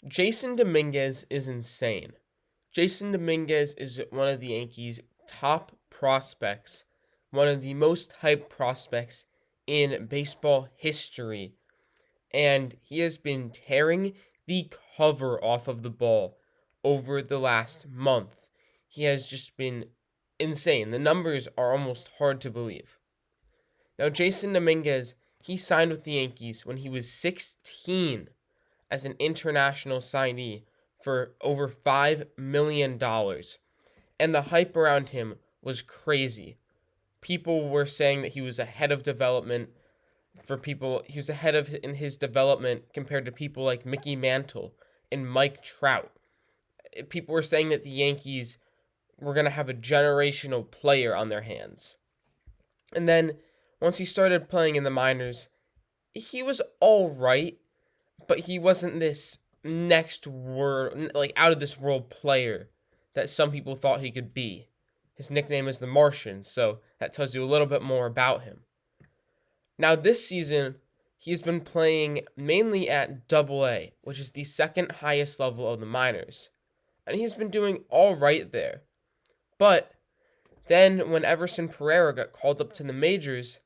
Jasson Dominguez is insane. Jasson Dominguez is one of the Yankees' top prospects, one of the most hyped prospects in baseball history, and he has been tearing the cover off of the ball over the last month. He has just been insane. The numbers are almost hard to believe. Now, Jasson Dominguez, he signed with the Yankees when he was 16 as an international signee for over $5 million. And the hype around him was crazy. People were saying that he was ahead of development he was ahead of in his development compared to people like Mickey Mantle and Mike Trout. People were saying that the Yankees were going to have a generational player on their hands. And then once he started playing in the minors, he was all right, but he wasn't this next world, like out of this world player that some people thought he could be. His nickname is the Martian, so that tells you a little bit more about him. Now this season, he's been playing mainly at Double A, which is the second highest level of the minors, and he's been doing all right there. But then when Everson Pereira got called up to the majors,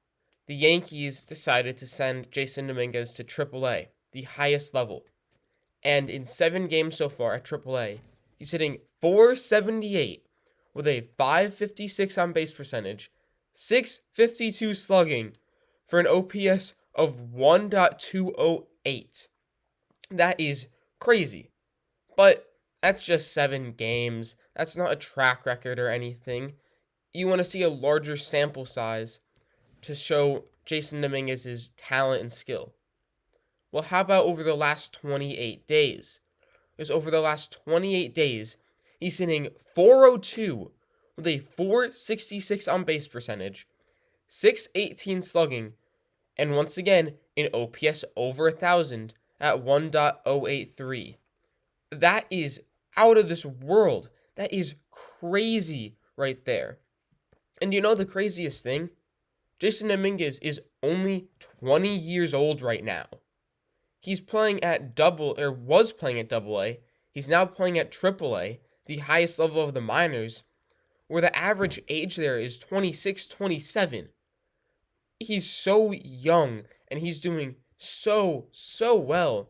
the Yankees decided to send Jasson Dominguez to Triple A, the highest level. And in 7 games so far at Triple A, he's hitting .478 with a .556 on base percentage, .652 slugging for an OPS of 1.208. That is crazy. But that's just 7 games. That's not a track record or anything. You want to see a larger sample size to show Jasson Dominguez's talent and skill. Well, how about over the last 28 days? Because over the last 28 days, he's hitting .402 with a .466 on base percentage, .618 slugging, and once again, an OPS over 1,000 at 1.083. That is out of this world. That is crazy right there. And you know the craziest thing? Jasson Dominguez is only 20 years old right now. He's playing at was playing at Double A. He's now playing at Triple A, the highest level of the minors, where the average age there is 26, 27. He's so young, and he's doing so well.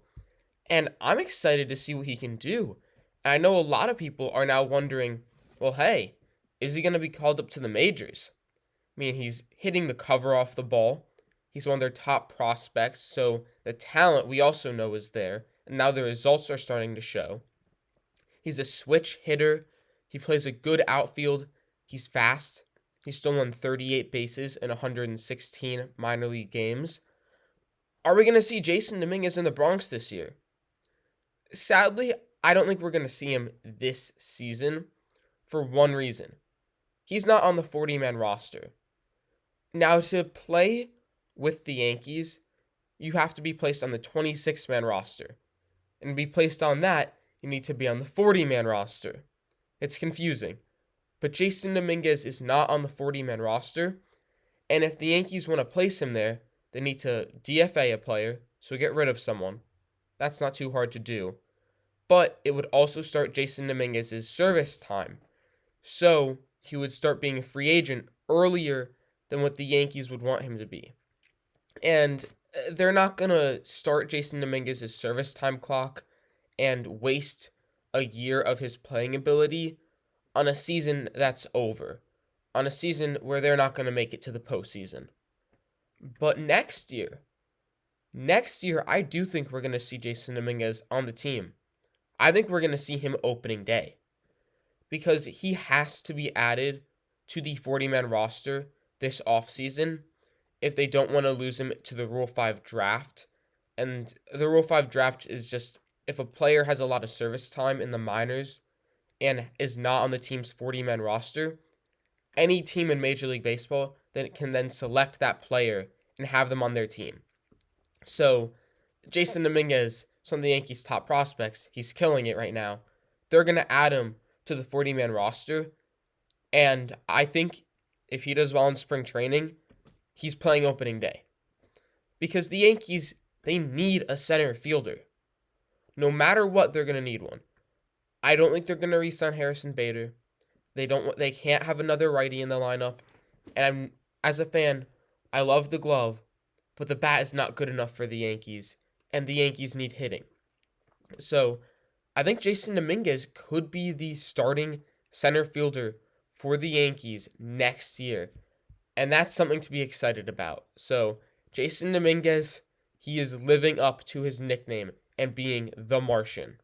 And I'm excited to see what he can do. And I know a lot of people are now wondering, well, hey, is he going to be called up to the majors? I mean, he's hitting the cover off the ball. He's one of their top prospects, so the talent we also know is there, and now the results are starting to show. He's a switch hitter. He plays a good outfield. He's fast. He's stolen 38 bases in 116 minor league games. Are we going to see Jasson Dominguez in the Bronx this year? Sadly, I don't think we're going to see him this season for one reason. He's not on the 40-man roster. Now, to play with the Yankees, you have to be placed on the 26-man roster. And to be placed on that, you need to be on the 40-man roster. It's confusing. But Jasson Dominguez is not on the 40-man roster, and if the Yankees want to place him there, they need to DFA a player, so get rid of someone. That's not too hard to do. But it would also start Jasson Dominguez's service time, so he would start being a free agent earlier than what the Yankees would want him to be. And they're not going to start Jasson Dominguez's service time clock and waste a year of his playing ability on a season that's over, on a season where they're not going to make it to the postseason. But next year, I do think we're going to see Jasson Dominguez on the team. I think we're going to see him opening day because he has to be added to the 40-man roster this offseason if they don't want to lose him to the Rule 5 draft. And the Rule 5 draft is just if a player has a lot of service time in the minors and is not on the team's 40-man roster, any team in Major League Baseball can then select that player and have them on their team. So, Jasson Dominguez, some of the Yankees' top prospects, he's killing it right now. They're going to add him to the 40-man roster, and I think if he does well in spring training, he's playing opening day. Because the Yankees, they need a center fielder. No matter what, they're going to need one. I don't think they're going to re-sign Harrison Bader. They can't have another righty in the lineup. And as a fan, I love the glove, but the bat is not good enough for the Yankees, and the Yankees need hitting. So, I think Jasson Dominguez could be the starting center fielder for the Yankees next year. And that's something to be excited about. So, Jasson Dominguez, he is living up to his nickname and being the Martian.